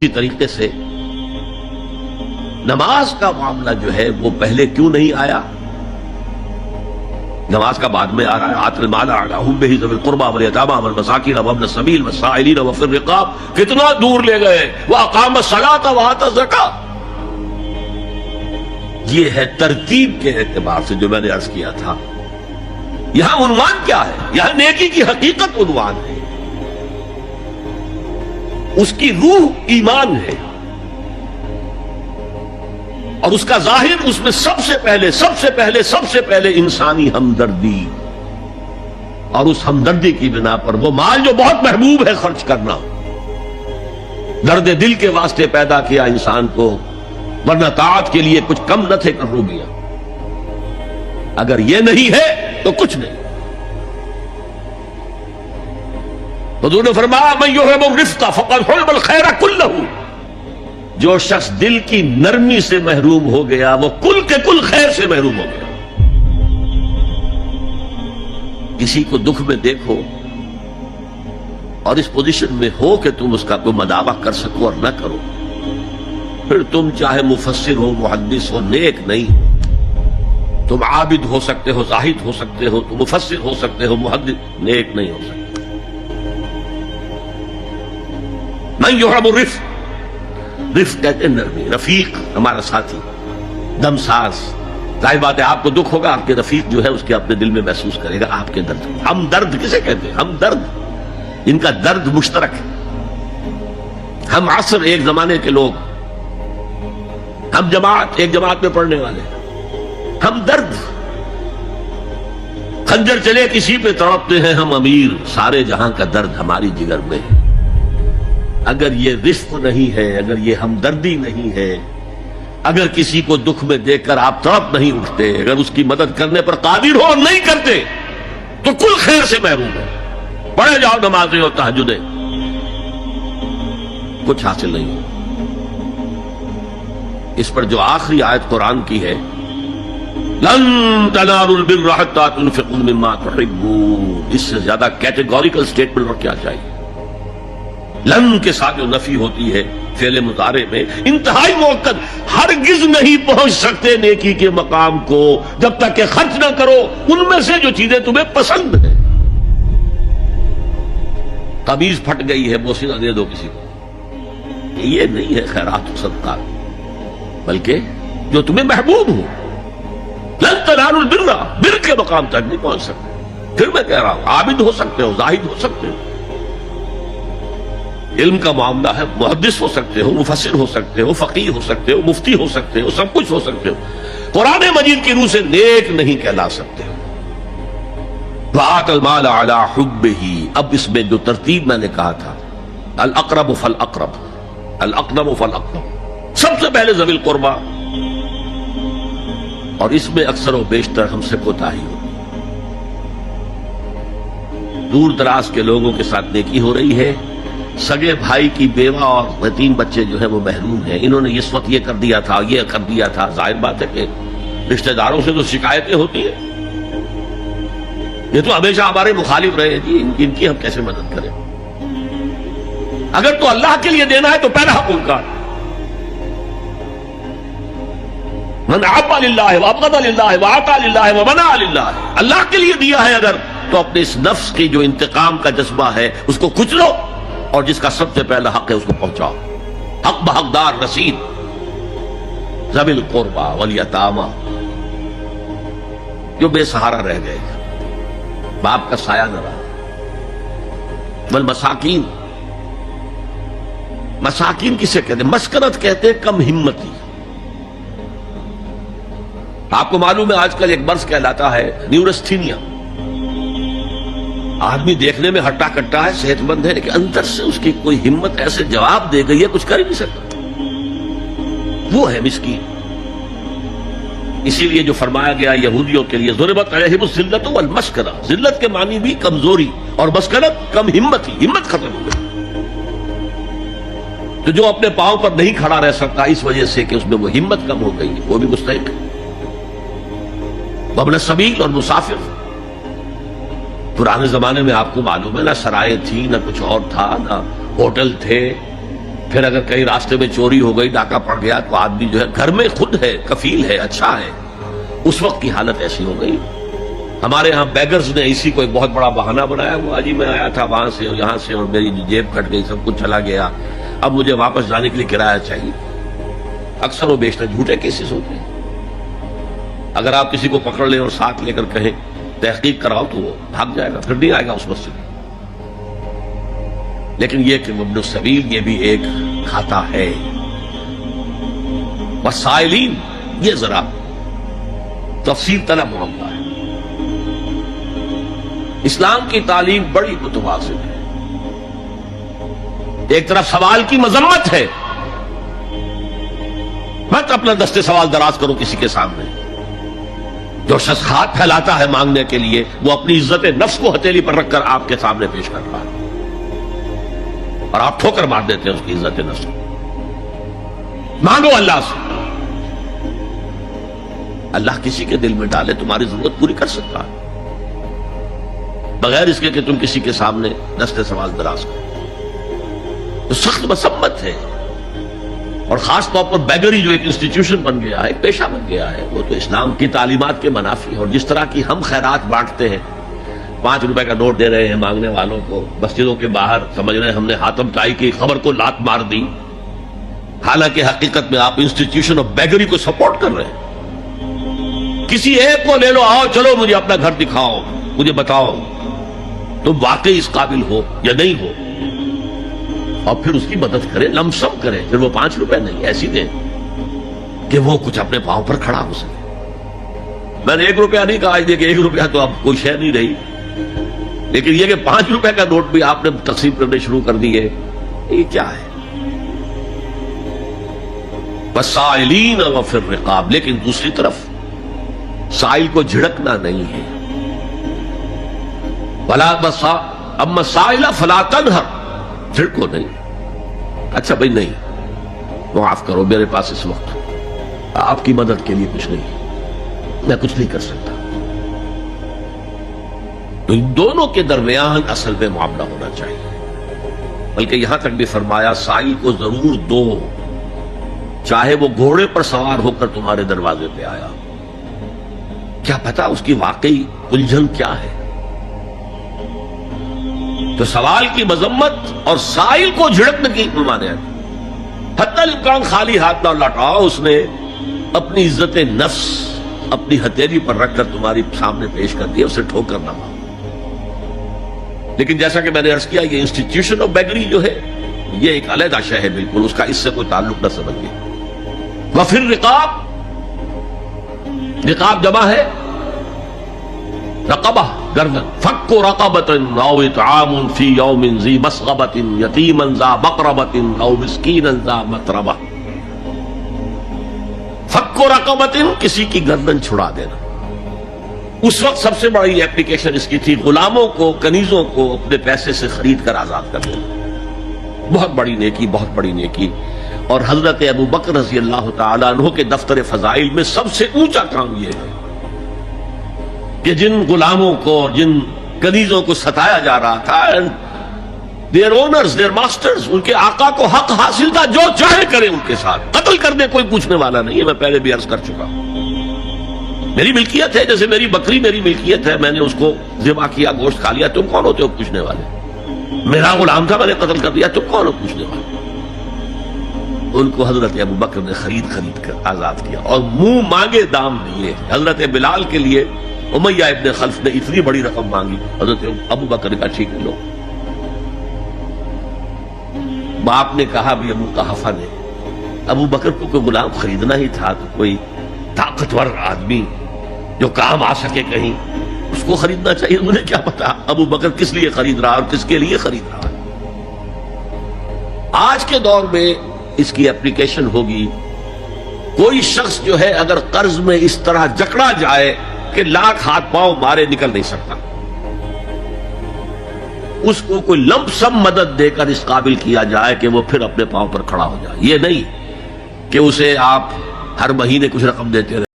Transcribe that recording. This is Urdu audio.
اسی طریقے سے نماز کا معاملہ جو ہے وہ پہلے کیوں نہیں آیا؟ نماز کا بعد میں آ رہا ہے. آت المال علی حبہ ذوی القربى والیتامى والمساکین وابن السبیل والسائلین وفی الرقاب. کتنا دور لے گئے. واقام الصلاۃ وآتى الزکاۃ. یہ ہے ترتیب کے اعتبار سے جو میں نے عرض کیا تھا. یہاں عنوان کیا ہے؟ یہاں نیکی کی حقیقت عنوان ہے. اس کی روح ایمان ہے اور اس کا ظاہر اس میں سب سے پہلے انسانی ہمدردی، اور اس ہمدردی کی بنا پر وہ مال جو بہت محبوب ہے خرچ کرنا، درد دل کے واسطے پیدا کیا انسان کو، ورنہ طاعت کے لیے کچھ کم نہ تھے کروگیاں. اگر یہ نہیں ہے تو کچھ نہیں. حضور نے فرمایا من یحب الرفق فقد حرم الخیر کلہ. جو شخص دل کی نرمی سے محروم ہو گیا وہ کل کے کل خیر سے محروم ہو گیا. کسی کو دکھ میں دیکھو اور اس پوزیشن میں ہو کہ تم اس کا کوئی مداوع کر سکو اور نہ کرو، پھر تم چاہے مفسر ہو، محدث ہو، نیک نہیں ہو. تم عابد ہو سکتے ہو، زاہد ہو سکتے ہو، تم مفسر ہو سکتے ہو، محدث، نیک نہیں ہو سکتے. من یحب الرفق، رفق کہتے ہیں نرمی. رفیق ہمارا ساتھی، دم ساز. ظاہر بات ہے آپ کو دکھ ہوگا، آپ کے رفیق جو ہے اس کے اپنے دل میں محسوس کرے گا آپ کے درد. ہم درد کسے کہتے ہیں؟ ہم درد، ان کا درد مشترک ہے. ہم عصر ایک زمانے کے لوگ، ہم جماعت ایک جماعت میں پڑھنے والے. ہم درد، خنجر چلے کسی پہ تڑپتے ہیں ہم امیر. سارے جہاں کا درد ہماری جگر میں ہے. اگر یہ رفق نہیں ہے، اگر یہ ہمدردی نہیں ہے، اگر کسی کو دکھ میں دیکھ کر آپ تڑپ نہیں اٹھتے، اگر اس کی مدد کرنے پر قادر ہو اور نہیں کرتے تو کل خیر سے محروم ہے. پڑھے جاؤ نمازیں اور تہجدیں، کچھ حاصل نہیں. اس پر جو آخری آیت قرآن کی ہے، لن تنالوا البر حتى تنفقوا مما تحبون، اس سے زیادہ کیٹیگوریکل سٹیٹمنٹ اور کیا چاہیے؟ لن کے ساتھ جو نفی ہوتی ہے فعل مضارع میں، انتہائی مؤکد. ہرگز نہیں پہنچ سکتے نیکی کے مقام کو جب تک کہ خرچ نہ کرو ان میں سے جو چیزیں تمہیں پسند ہیں. قمیض پھٹ گئی ہے، بوسیدہ دے دو کسی کو، یہ نہیں ہے خیرات و صدقات، بلکہ جو تمہیں محبوب ہو. لن تنالوا البر، بر کے مقام تک نہیں پہنچ سکتے. پھر میں کہہ رہا ہوں عابد ہو سکتے ہو، زاہد ہو سکتے ہو، علم کا معاملہ ہے، محدث ہو سکتے ہو، مفسر ہو سکتے ہو، فقیہ ہو سکتے ہو، مفتی ہو سکتے ہو، سب کچھ ہو سکتے ہو. قرآن مجید کی روح سے نیک نہیں کہلا سکتے ہو. وَآتَى الْمَالَ عَلَى حُبِّهِ. اب اس میں جو ترتیب میں نے کہا تھا، الْأَقْرَبُ فَالْأَقْرَبُ، الْأَقْرَبُ فَالْأَقْرَبُ، سب سے پہلے ذوی القربیٰ. اور اس میں اکثر و بیشتر ہم سے کوتاہی ہوتی. دور دراز کے لوگوں کے ساتھ نیکی ہو رہی ہے. سگے بھائی کی بیوہ اور یتیم بچے جو ہیں وہ محروم ہیں. انہوں نے اس وقت یہ کر دیا تھا، یہ کر دیا تھا. ظاہر بات ہے کہ رشتہ داروں سے تو شکایتیں ہوتی ہیں. یہ تو ہمیشہ ہمارے مخالف رہے ہیں جی، ان کی ہم کیسے مدد کریں؟ اگر تو اللہ کے لیے دینا ہے تو پہلا حق ان کا. من احب للہ وابغض للہ واعطى للہ ومنع للہ. اللہ کے لیے دیا ہے اگر تو اپنے اس نفس کی جو انتقام کا جذبہ ہے اس کو کچلو، اور جس کا سب سے پہلا حق ہے اس کو پہنچاؤ. حق بحقدار رسید. ذوی القربى والیتامى، جو بے سہارا رہ گئے، باپ کا سایہ نہ رہا. والمساکین، مساکین کسے کہتے ہیں؟ مسکنت کہتے ہیں کم ہمتی. آپ کو معلوم ہے آج کل ایک مرض کہلاتا ہے نیورستھینیا. آدمی دیکھنے میں ہٹا کٹا ہے، صحت مند ہے، لیکن اندر سے اس کی کوئی ہمت ایسے جواب دے گئی ہے کچھ کر ہی نہیں سکتا. وہ ہے مسکین. اسی لیے جو فرمایا گیا یہودیوں کے لیے، ضربت علیہم الذلۃ والمسکنہ، ذلت کے معنی بھی کمزوری اور مسکنت کم ہمت ہی، ہمت ختم ہو گئی. تو جو اپنے پاؤں پر نہیں کھڑا رہ سکتا اس وجہ سے کہ اس میں وہ ہمت کم ہو گئی، وہ بھی مستحق ہے. وابن السبیل، اور مسافر. پرانے زمانے میں آپ کو معلوم ہے نہ سرائے تھی، نہ کچھ اور تھا، نہ ہوٹل تھے. پھر اگر کہیں راستے میں چوری ہو گئی، ڈاکہ پڑ گیا، تو آدمی جو ہے گھر میں خود ہے، کفیل ہے، اچھا ہے، اس وقت کی حالت ایسی ہو گئی۔ ہمارے ہاں بیگرز نے اسی کو ایک بہت بڑا بہانہ بنایا ہوا، جی میں آیا تھا وہاں سے اور یہاں سے اور میری جیب کٹ گئی، سب کچھ چلا گیا، اب مجھے واپس جانے کے لیے کرایہ چاہیے۔ اکثر و بیشتر جھوٹے کیسز ہوتے ہیں۔ اگر آپ کسی کو پکڑ لیں اور ساتھ لے کر کہیں تحقیق کراؤ تو وہ بھاگ جائے گا، پھر نہیں آئے گا اس مسجد میں۔ لیکن یہ کہ ابن السبیل یہ بھی ایک کھاتا ہے۔ وسائلین یہ ذرا تفصیل طلب معاملہ ہے۔ اسلام کی تعلیم بڑی متوازن ہے۔ ایک طرف سوال کی مذمت ہے، مت اپنا دستے سوال دراز کرو کسی کے سامنے۔ جو شخص ہاتھ پھیلاتا ہے مانگنے کے لیے، وہ اپنی عزت نفس کو ہتھیلی پر رکھ کر آپ کے سامنے پیش کر رہا ہے، اور آپ ٹھوکر مار دیتے ہیں اس کی عزت نفس کو۔ مانگو اللہ سے، اللہ کسی کے دل میں ڈالے تمہاری ضرورت پوری کر سکتا ہے، بغیر اس کے کہ تم کسی کے سامنے دستے سوال دراز کرو۔ تو سخت مذمت ہے، اور خاص طور پر بیگری جو ایک انسٹیٹیوشن بن گیا ہے، ایک پیشہ بن گیا ہے، وہ تو اسلام کی تعلیمات کے منافی ہے۔ اور جس طرح کی ہم خیرات بانٹتے ہیں، 5 روپے کا نوٹ دے رہے ہیں مانگنے والوں کو، مسجدوں کے باہر سمجھ رہے ہیں ہم نے حاتم طائی کی خبر کو لات مار دی، حالانکہ حقیقت میں آپ انسٹیٹیوشن آف بیگری کو سپورٹ کر رہے ہیں۔ کسی ایک کو لے لو، آؤ چلو مجھے اپنا گھر دکھاؤ، مجھے بتاؤ تم واقعی اس قابل ہو یا نہیں ہو، اور پھر اس کی مدد کرے، لمسم کرے۔ پھر وہ 5 روپے نہیں، ایسی دیں کہ وہ کچھ اپنے پاؤں پر کھڑا ہو سکے۔ میں نے 1 روپیہ نہیں کہا، آج دیکھیں 1 روپیہ تو اب کوئی شے نہیں رہی، لیکن یہ کہ 5 روپے کا نوٹ بھی آپ نے تقسیم کرنے شروع کر دیے، یہ کیا ہے؟ وسائلین وفی الرقاب، لیکن دوسری طرف سائل کو جھڑکنا نہیں ہے۔ اما سائل فلا تنہر، جھڑکو نہیں۔ اچھا بھائی نہیں، معاف کرو، میرے پاس اس وقت آپ کی مدد کے لیے کچھ نہیں، میں کچھ نہیں کر سکتا۔ تو ان دونوں کے درمیان اصل میں معاملہ ہونا چاہیے، بلکہ یہاں تک بھی فرمایا سائل کو ضرور دو، چاہے وہ گھوڑے پر سوار ہو کر تمہارے دروازے پہ آیا، کیا پتا اس کی واقعی الجھن کیا ہے۔ تو سوال کی مذمت اور سائل کو جھڑکنے کی ممانعت، حتی الامکان خالی ہاتھ نہ لوٹاؤ، اس نے اپنی عزت نفس اپنی ہتھیلی پر رکھ کر تمہاری سامنے پیش کر دیا، اسے ٹھوکر نہ مارو۔ لیکن جیسا کہ میں نے عرض کیا، یہ انسٹیٹیوشن آف بیگری جو ہے یہ ایک علیحدہ شے ہے، بالکل اس کا اس سے کوئی تعلق نہ سمجھیے۔ وفی الرقاب، رقاب جمع ہے رقبہ، گردن۔ فک رقبۃ او اطعام فی یوم ذی مسغبۃ یتیما ذا مقربۃ او مسکینا ذا متربہ۔ فک رقبۃ، کسی کی گردن چھڑا دینا۔ اس وقت سب سے بڑی ایپلیکیشن اس کی تھی غلاموں کو، کنیزوں کو اپنے پیسے سے خرید کر آزاد کر دینا، بہت بڑی نیکی، بہت بڑی نیکی۔ اور حضرت ابو بکر رضی اللہ تعالیٰ عنہ کے دفتر فضائل میں سب سے اونچا کام یہ ہے کہ جن غلاموں کو، جن کنیزوں کو ستایا جا رہا تھا، their owners, their masters، ان کے آقا کو حق حاصل تھا، جو چاہے کرے ان کے ساتھ، قتل کر دے، کوئی پوچھنے والا نہیں ہے۔ میں پہلے بھی عرض کر چکا ہوں، میری ملکیت ہے، جیسے میری بکری میری ملکیت ہے، میں نے اس کو ذبح کیا، گوشت کھا لیا، تم کون ہوتے ہو پوچھنے والے؟ میرا غلام تھا، میں نے قتل کر دیا، تم کون ہو پوچھنے والے؟ ان کو حضرت ابو بکر نے خرید کر آزاد کیا اور منہ مانگے دام دیے۔ حضرت بلال کے لیے امیہ ابن خلف نے اتنی بڑی رقم مانگی، حضرت ابو بکر نے کہا ٹھیک ہے لو۔ باپ نے کہا بھی ابو قحافہ نے، ابو بکر کو کوئی غلام خریدنا ہی تھا تو کوئی طاقتور آدمی جو کام آ سکے کہیں، اس کو خریدنا چاہیے۔ مجھے کیا پتا ابو بکر کس لیے خرید رہا اور کس کے لیے خرید رہا۔ آج کے دور میں اس کی اپلیکیشن ہوگی، کوئی شخص جو ہے اگر قرض میں اس طرح جکڑا جائے کہ لاکھ ہاتھ پاؤں مارے نکل نہیں سکتا، اس کو کوئی لمپ سم مدد دے کر اس قابل کیا جائے کہ وہ پھر اپنے پاؤں پر کھڑا ہو جائے۔ یہ نہیں کہ اسے آپ ہر مہینے کچھ رقم دیتے رہے۔